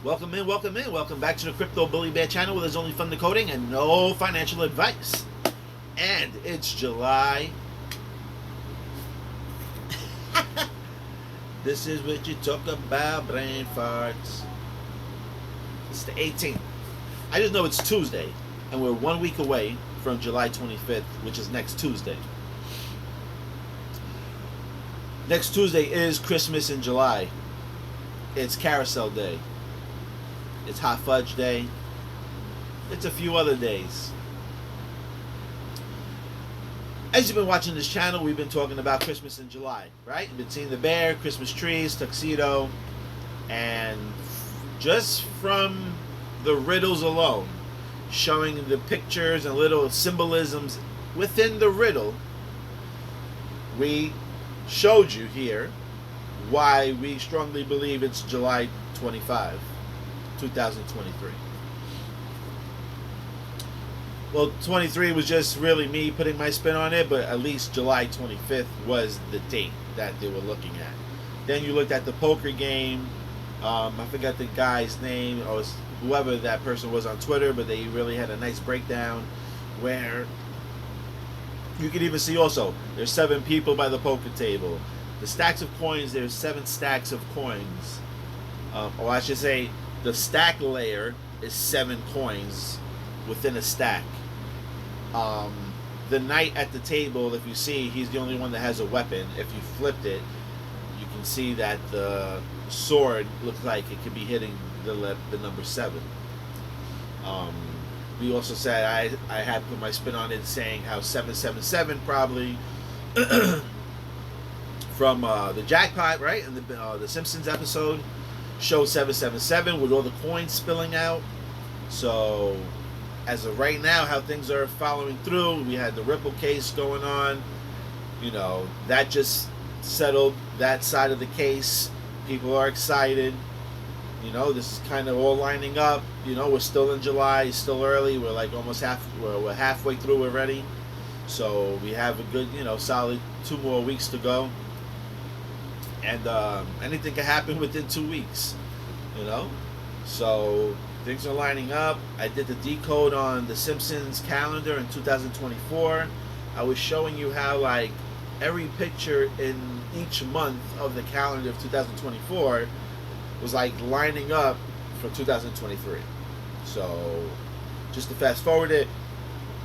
Welcome in, welcome in. Welcome back to the Crypto Bully Bear channel where there's only fun decoding and no financial advice. And it's July. This is what you talk about, brain farts. It's the 18th. I just know it's Tuesday, and we're 1 week away from July 25th, which is next Tuesday. Next Tuesday is Christmas in July. It's Carousel Day. It's Hot Fudge Day. It's a few other days. As you've been watching this channel, we've been talking about Christmas in July, right? You've been seeing the bear, Christmas trees, tuxedo, and just from the riddles alone, showing the pictures and little symbolisms within the riddle, we showed you here why we strongly believe it's July 25, 2023. Well, 23 was just really me putting my spin on it, but at least July 25th was the date that they were looking at. Then you looked at the poker game. I forgot the guy's name, or whoever that person was on Twitter, but they really had a nice breakdown where you can even see also there's 7 people by the poker table. The stacks of coins, there's 7 stacks of coins. Or I should say the stack layer is 7 coins within a stack. The knight at the table, if you see, he's the only one that has a weapon. If you flipped it, you can see that the sword looks like it could be hitting the number 7. We also said I had put my spin on it, saying how 777 probably from the jackpot, right, in the Simpsons episode, showed 777 with all the coins spilling out. So as of right now, how things are following through, we had the Ripple case going on. You know, that just settled that side of the case. People are excited. You know, this is kind of all lining up. You know, we're still in July. It's still early. We're like almost we're halfway through already. So we have a good, solid 2 more weeks to go. And anything can happen within 2 weeks. So things are lining up. I did the decode on the Simpsons calendar in 2024. I was showing you how like every picture in each month of the calendar of 2024 was like lining up for 2023. So just to fast forward it,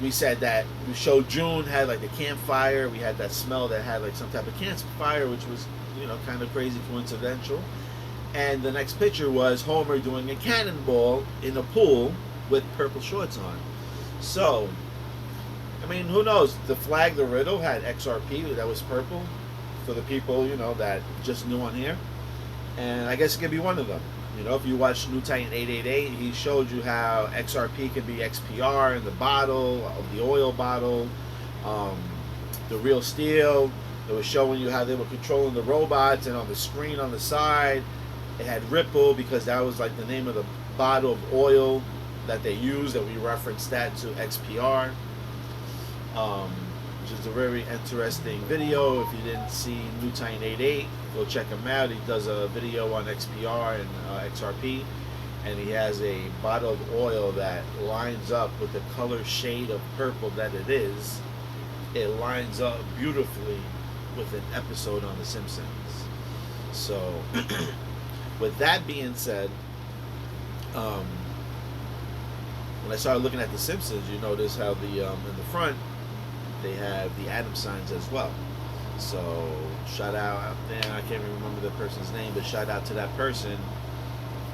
we said that we showed June had like the campfire. We had that smell that had like some type of campfire, which was kind of crazy coincidental. And the next picture was Homer doing a cannonball in a pool with purple shorts on. So, I mean, who knows? The flag, the riddle, had XRP that was purple for the people, that just knew on here. And I guess it could be one of them. If you watch New Titan 888, he showed you how XRP could be XPR in the bottle, of the oil bottle, the real steel. It was showing you how they were controlling the robots, and on the screen on the side, it had Ripple because that was like the name of the bottle of oil that they used, that we referenced that to XPR, which is a very interesting video. If you didn't see New Titan 88, go check him out. He does a video on XPR and XRP, and he has a bottle of oil that lines up with the color shade of purple that it is. It lines up beautifully with an episode on The Simpsons. So with that being said, when I started looking at The Simpsons, you notice how the in the front they have the atom signs as well. So shout out there, I can't even remember the person's name, but shout out to that person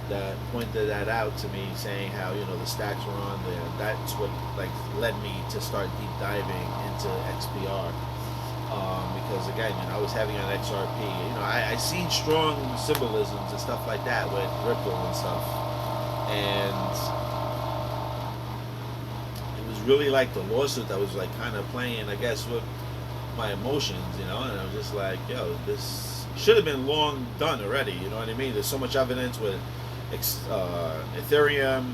that pointed that out to me, saying how the stacks were on there. That's what like led me to start deep diving into XPR. Because again, I was having on XRP. I seen strong symbolisms and stuff like that with Ripple and stuff, and it was really like the lawsuit that was like kind of playing, I guess, with my emotions, and I was just like, yo, this should have been long done already. You know what I mean? There's so much evidence with Ethereum,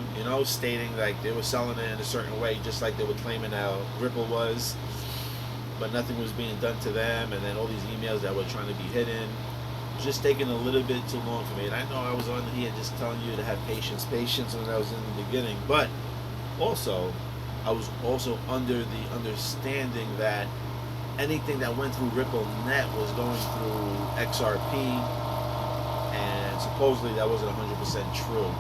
stating like they were selling it in a certain way, just like they were claiming how Ripple was. But nothing was being done to them, and then all these emails that were trying to be hidden. just taking a little bit too long for me. And I know I was on here just telling you to have patience when I was in the beginning, but also I was also under the understanding that anything that went through Ripple Net was going through XRP, and supposedly that wasn't 100% true.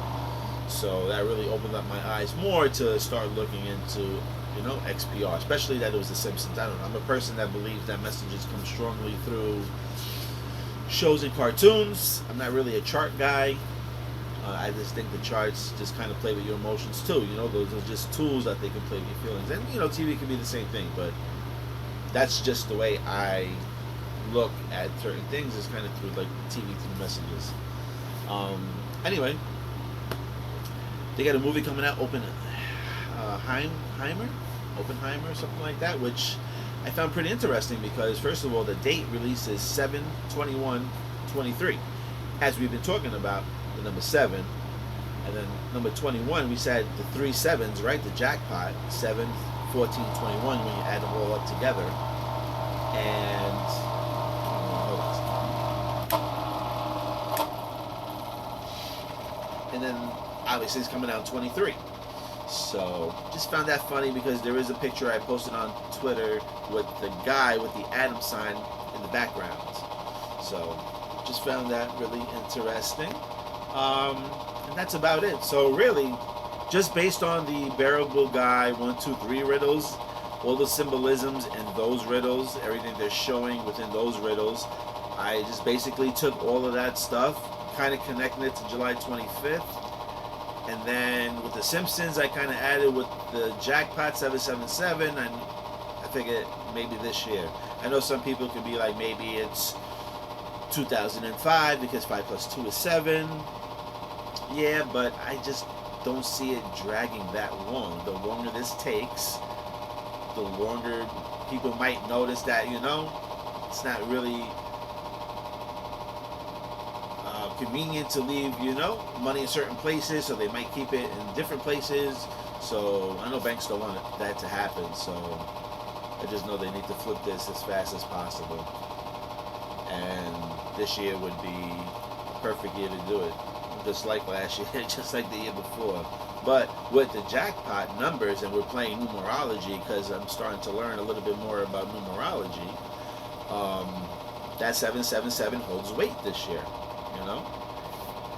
So that really opened up my eyes more to start looking into, XPR, especially that it was The Simpsons. I don't know. I'm a person that believes that messages come strongly through shows and cartoons. I'm not really a chart guy. I just think the charts just kind of play with your emotions too. Those are just tools that they can play with your feelings. And, TV can be the same thing, but that's just the way I look at certain things, is kind of through like TV through messages. Anyway, they got a movie coming out, Oppenheimer, something like that, which I found pretty interesting because, first of all, the date release is 7/21/23, as we've been talking about the number 7, and then number 21, we said the 3 sevens, right? The jackpot, 7, 14, 21, when you add them all up together. And then obviously it's coming out 23. So just found that funny because there is a picture I posted on Twitter with the guy with the atom sign in the background. So just found that really interesting. And that's about it. So really, just based on the bearable guy 1, 2, 3 riddles, all the symbolisms in those riddles, everything they're showing within those riddles, I just basically took all of that stuff, kind of connected it to July 25th. And then with The Simpsons, I kind of added with the jackpot 777, and I figured maybe this year. I know some people can be like, maybe it's 2005 because 5 plus 2 is 7. Yeah, but I just don't see it dragging that long. The longer this takes, the longer people might notice that, it's not really convenient to leave, money in certain places, so they might keep it in different places. So I know banks don't want that to happen, so I just know they need to flip this as fast as possible. And this year would be a perfect year to do it, just like last year, just like the year before. But with the jackpot numbers, and we're playing numerology because I'm starting to learn a little bit more about numerology, that 777 holds weight this year.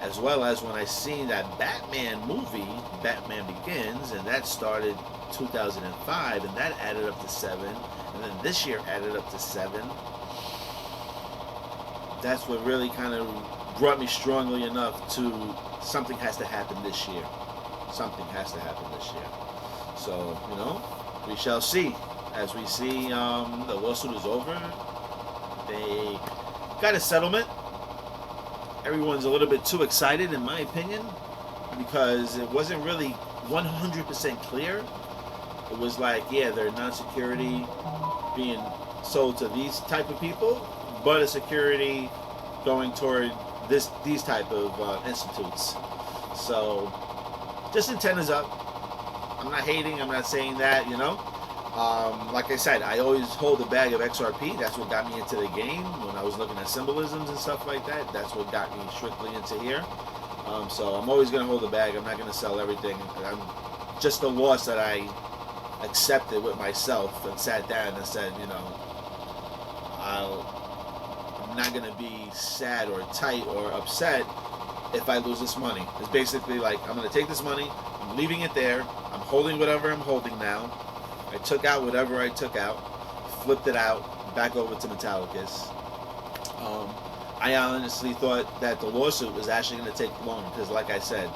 As well as when I seen that Batman movie, Batman Begins, and that started 2005, and that added up to 7, and then this year added up to 7. That's what really kind of brought me strongly enough to something has to happen this year. Something has to happen this year. So, we shall see. As we see, the lawsuit is over. They got a settlement. Everyone's a little bit too excited, in my opinion, because it wasn't really 100% clear. It was like, yeah, they're non-security being sold to these type of people, but a security going toward these type of institutes. So just antennas up. I'm not hating. I'm not saying that, Like I said, I always hold a bag of XRP. That's what got me into the game when I was looking at symbolisms and stuff like that. That's what got me strictly into here. So I'm always going to hold a bag. I'm not going to sell everything. I'm just the loss that I accepted with myself and sat down and said, I'm not going to be sad or tight or upset if I lose this money. It's basically like, I'm going to take this money, I'm leaving it there, I'm holding whatever I'm holding now. I took out whatever I took out, flipped it out, back over to Metallicus. I honestly thought that the lawsuit was actually going to take long because, like I said,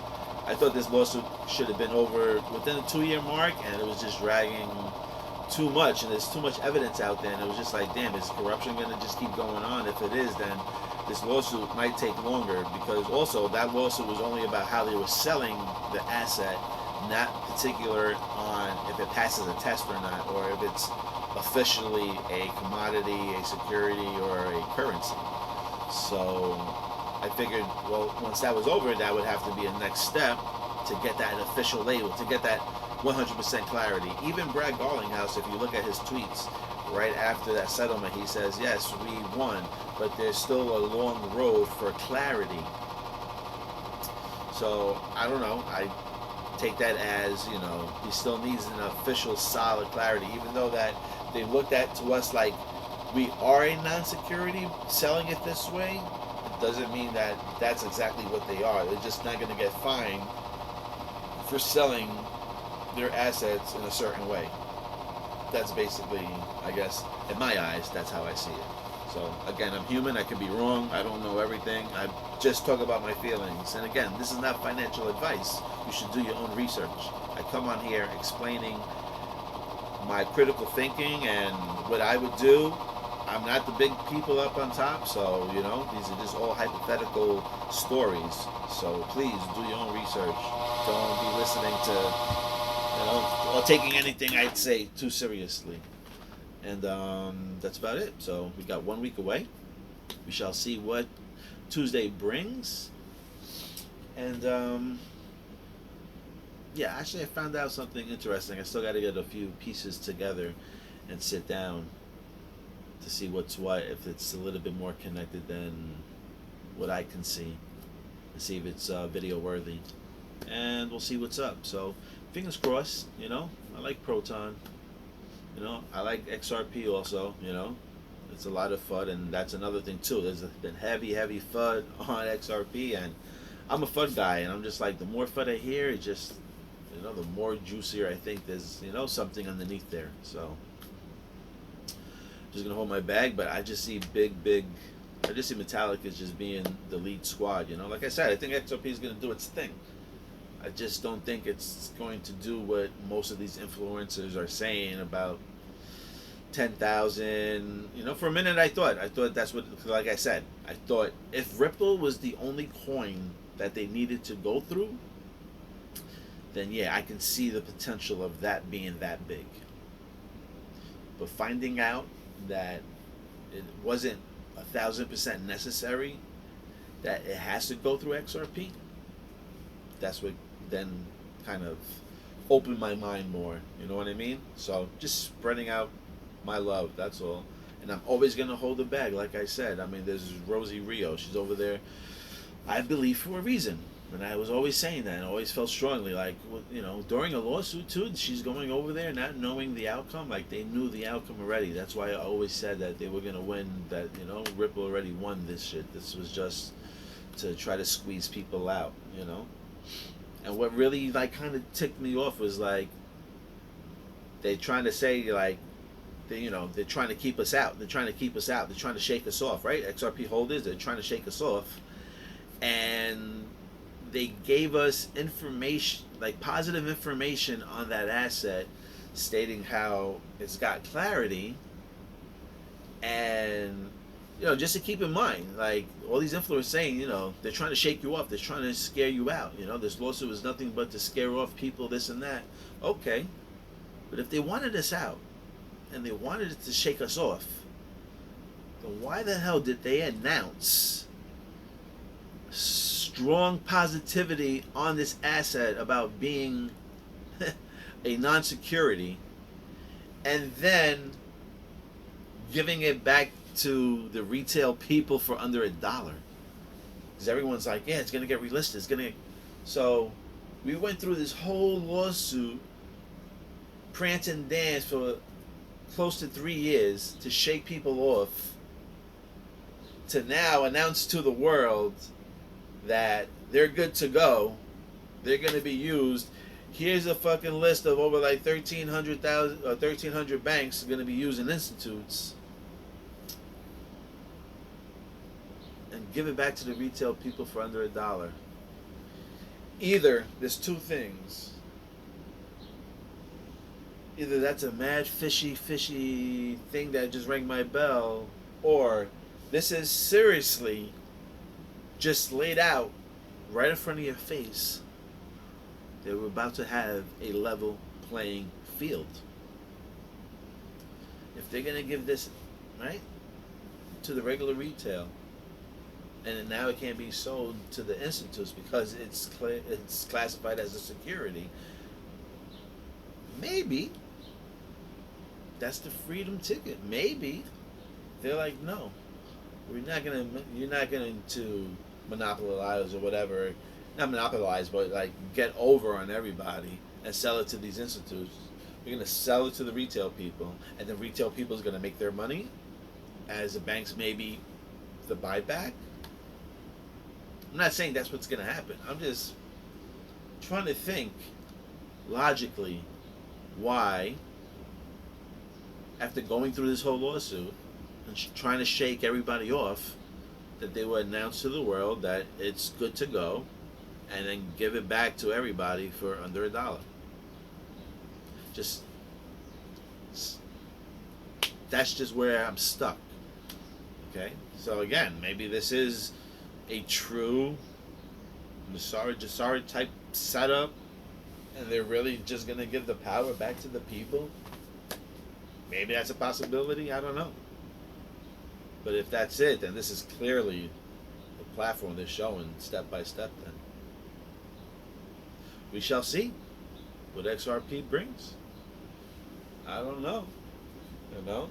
I thought this lawsuit should have been over within the 2-year mark, and it was just dragging too much, and there's too much evidence out there, and it was just like, damn, is corruption going to just keep going on? If it is, then this lawsuit might take longer, because also that lawsuit was only about how they were selling the asset, not particular on if it passes a test or not, or if it's officially a commodity, a security, or a currency. So I figured, well, once that was over, that would have to be a next step to get that official label, to get that 100% clarity. Even Brad Garlinghouse, if you look at his tweets, right after that settlement, he says, yes, we won, but there's still a long road for clarity. So I don't know. I take that as, he still needs an official solid clarity, even though that they looked at to us like we are a non-security selling it this way. It doesn't mean that that's exactly what they are. They're just not going to get fined for selling their assets in a certain way. That's basically, I guess, in my eyes, that's how I see it. So again, I'm human. I could be wrong. I don't know everything. I just talk about my feelings. And again, this is not financial advice. You should do your own research. I come on here explaining my critical thinking and what I would do. I'm not the big people up on top, so these are just all hypothetical stories. So please do your own research. Don't be listening to, or taking anything I'd say too seriously. And that's about it. So we got 1 week away. We shall see what Tuesday brings. And yeah, actually, I found out something interesting. I still got to get a few pieces together and sit down to see what's what, if it's a little bit more connected than what I can see, and see if it's video worthy. And we'll see what's up. So fingers crossed. I like Proton. I like XRP also. It's a lot of FUD, and that's another thing too. There's been heavy FUD on XRP, and I'm a FUD guy, and I'm just like, the more FUD I hear, it just, the more juicier I think there's, something underneath there. So just gonna hold my bag, but I just see I just see Metallic as just being the lead squad. Like I said, I think XRP is gonna do its thing. I just don't think it's going to do what most of these influencers are saying about 10,000. For a minute I thought that's what, like I said, I thought if Ripple was the only coin that they needed to go through, then yeah, I can see the potential of that being that big. But finding out that it wasn't 1,000% necessary, that it has to go through XRP, that's what then kind of opened my mind more. You know what I mean? So just spreading out my love, that's all. And I'm always gonna hold the bag, like I said. I mean, there's Rosie Rio. She's over there, I believe, for a reason. And I was always saying that, and I always felt strongly, like, during a lawsuit too, she's going over there not knowing the outcome. Like, they knew the outcome already. That's why I always said that they were gonna win. That Ripple already won this shit. This was just to try to squeeze people out. And what really like kind of ticked me off was like, they trying to say like, they're trying to keep us out. They're trying to keep us out. They're trying to shake us off, right? XRP holders, they're trying to shake us off. And they gave us information, like positive information on that asset, stating how it's got clarity. And just to keep in mind, like all these influencers saying, they're trying to shake you off, they're trying to scare you out. This lawsuit was nothing but to scare off people, this and that. Okay, but if they wanted us out and they wanted it to shake us off, then why the hell did they announce strong positivity on this asset about being a non-security, and then giving it back to the retail people for under $1? Because everyone's like, yeah, it's gonna get relisted. It's gonna. So we went through this whole lawsuit, prance and dance for close to 3 years to shake people off, to now announce to the world that they're good to go. They're gonna be used. Here's a fucking list of over like 1,300 banks going to be using institutes, and give it back to the retail people for under $1. Either there's two things. Either that's a mad fishy thing that just rang my bell, or this is seriously just laid out right in front of your face. They were about to have a level playing field. If they're going to give this, right, to the regular retail, and now it can't be sold to the institutes because it's classified as a security, maybe that's the freedom ticket. Maybe they're like, no, we're not gonna. You're not going to monopolize or whatever. Not monopolize, but like get over on everybody and sell it to these institutes. We're gonna sell it to the retail people, and the retail people is gonna make their money, as the banks maybe the buyback. I'm not saying that's what's gonna happen. I'm just trying to think logically why, after going through this whole lawsuit and trying to shake everybody off, that they would announce to the world that it's good to go and then give it back to everybody for under $1. Just, that's just where I'm stuck. Okay? So again, maybe this is a true Jasari type setup, and they're really just gonna give the power back to the people. Maybe that's a possibility. I don't know. But if that's it, then this is clearly the platform they're showing step by step. Then we shall see what XRP brings. I don't know. You know,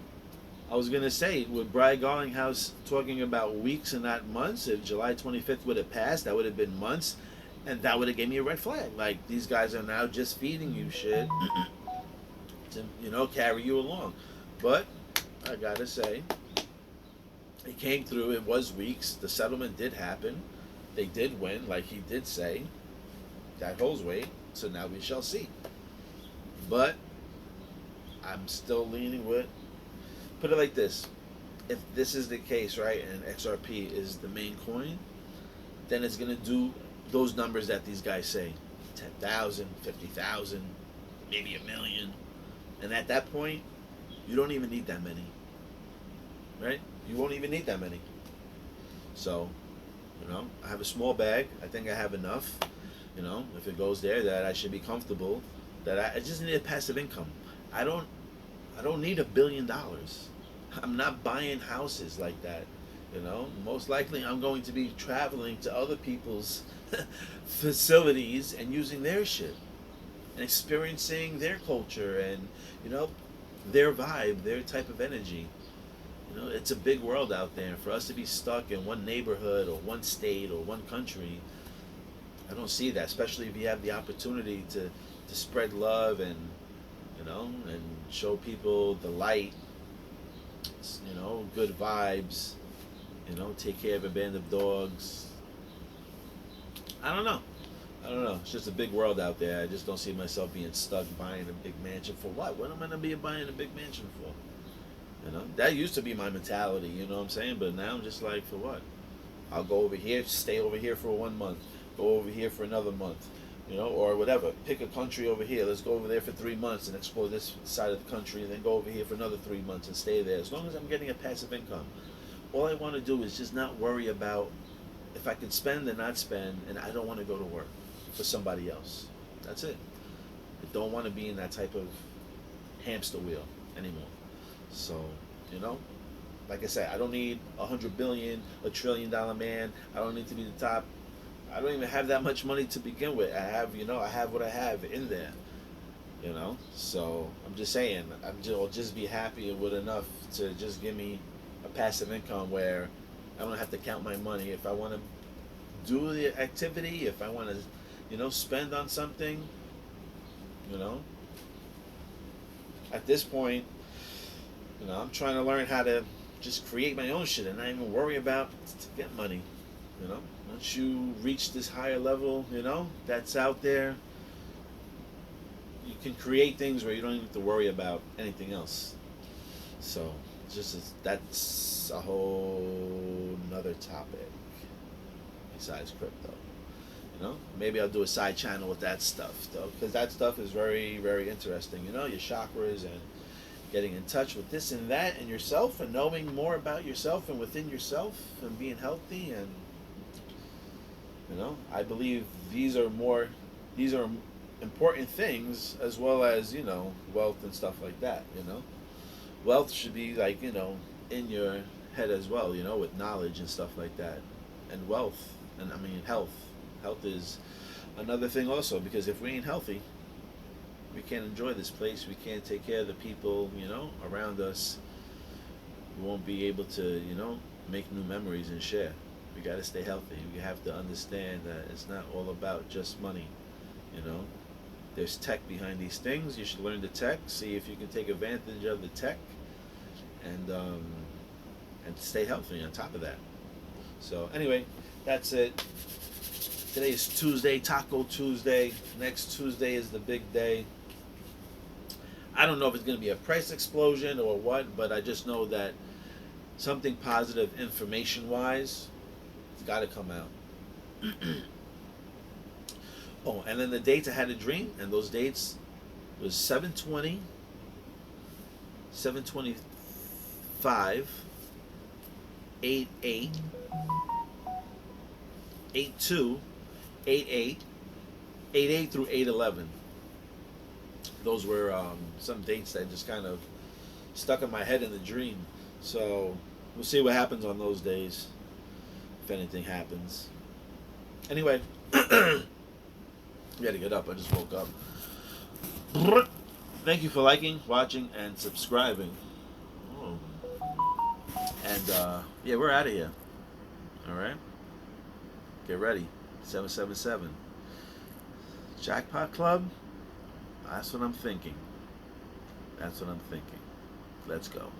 I was gonna say, with Brad Garlinghouse talking about weeks and not months, if July 25th would have passed, that would have been months, and that would have gave me a red flag. Like, these guys are now just feeding you shit to, you know, carry you along. But I gotta say, it came through. It was weeks. The settlement did happen. They did win, like he did say. That holds weight. So now we shall see. But I'm still leaning with. Put it like this: if this is the case, right, and XRP is the main coin, then it's gonna do those numbers that these guys say: 10,000, 50,000, maybe 1,000,000. And at that point, you don't even need that many, right? You won't even need that many. So, you know, I have a small bag. I think I have enough. You know, if it goes there, that I should be comfortable. That I just need a passive income. I don't need $1 billion. I'm not buying houses like that. You know, most likely I'm going to be traveling to other people's facilities and using their shit and experiencing their culture and, you know, their vibe, their type of energy. You know, it's a big world out there. For us to be stuck in one neighborhood or one state or one country, I don't see that, especially if you have the opportunity to spread love and, you know, and show people the light, you know, good vibes, you know, take care of a band of dogs. I don't know. It's just a big world out there. I just don't see myself being stuck buying a big mansion for what? What am I going to be buying a big mansion for? You know, that used to be my mentality, you know what I'm saying? But now I'm just like, for what? I'll go over here, stay over here for 1 month, go over here for another month, you know, or whatever. Pick a country over here. Let's go over there for 3 months and explore this side of the country, and then go over here for another 3 months and stay there. As long as I'm getting a passive income. All I want to do is just not worry about if I can spend or not spend, and I don't want to go to work for somebody else. That's it. I don't want to be in that type of hamster wheel anymore. So, you know, like I said, I don't need 100 billion, $1 trillion man. I don't need to be the top. I don't even have that much money to begin with. I have, you know, I have what I have in there, you know. So I'm just saying, I'll just be happy with enough to just give me a passive income where I don't have to count my money. If I want to do the activity, if I want to, you know, spend on something, you know. At this point, you know, I'm trying to learn how to just create my own shit and not even worry about to get money. You know, once you reach this higher level, you know, that's out there, you can create things where you don't even have to worry about anything else. So, that's a whole nother topic besides crypto. You know, maybe I'll do a side channel with that stuff, though, because that stuff is very, very interesting. You know, your chakras and getting in touch with this and that and yourself and knowing more about yourself and within yourself and being healthy. And, you know, I believe these are important things, as well as, you know, wealth and stuff like that. You know, wealth should be like, you know, in your head as well, you know, with knowledge and stuff like that. And wealth, and I mean health is another thing also, because if we ain't healthy, we can't enjoy this place. We can't take care of the people, around us. We won't be able to, make new memories and share. We got to stay healthy. We have to understand that it's not all about just money. You know, there's tech behind these things. You should learn the tech. See if you can take advantage of the tech, and stay healthy on top of that. So anyway, that's it. Today is Tuesday, Taco Tuesday. Next Tuesday is the big day. I don't know if it's going to be a price explosion or what, but I just know that something positive information-wise, it's got to come out. Oh, and then the dates I had a dream, and those dates was 7/20, 7/25, 8/8, 8/2, 8/8, 8/8 through 8/11. Those were some dates that just kind of stuck in my head in the dream. So we'll see what happens on those days, if anything happens. Anyway, I gotta get up. I just woke up. Thank you for liking, watching, and subscribing. Oh. And yeah, we're out of here. All right. Get ready. 777. Jackpot Club. That's what I'm thinking. Let's go.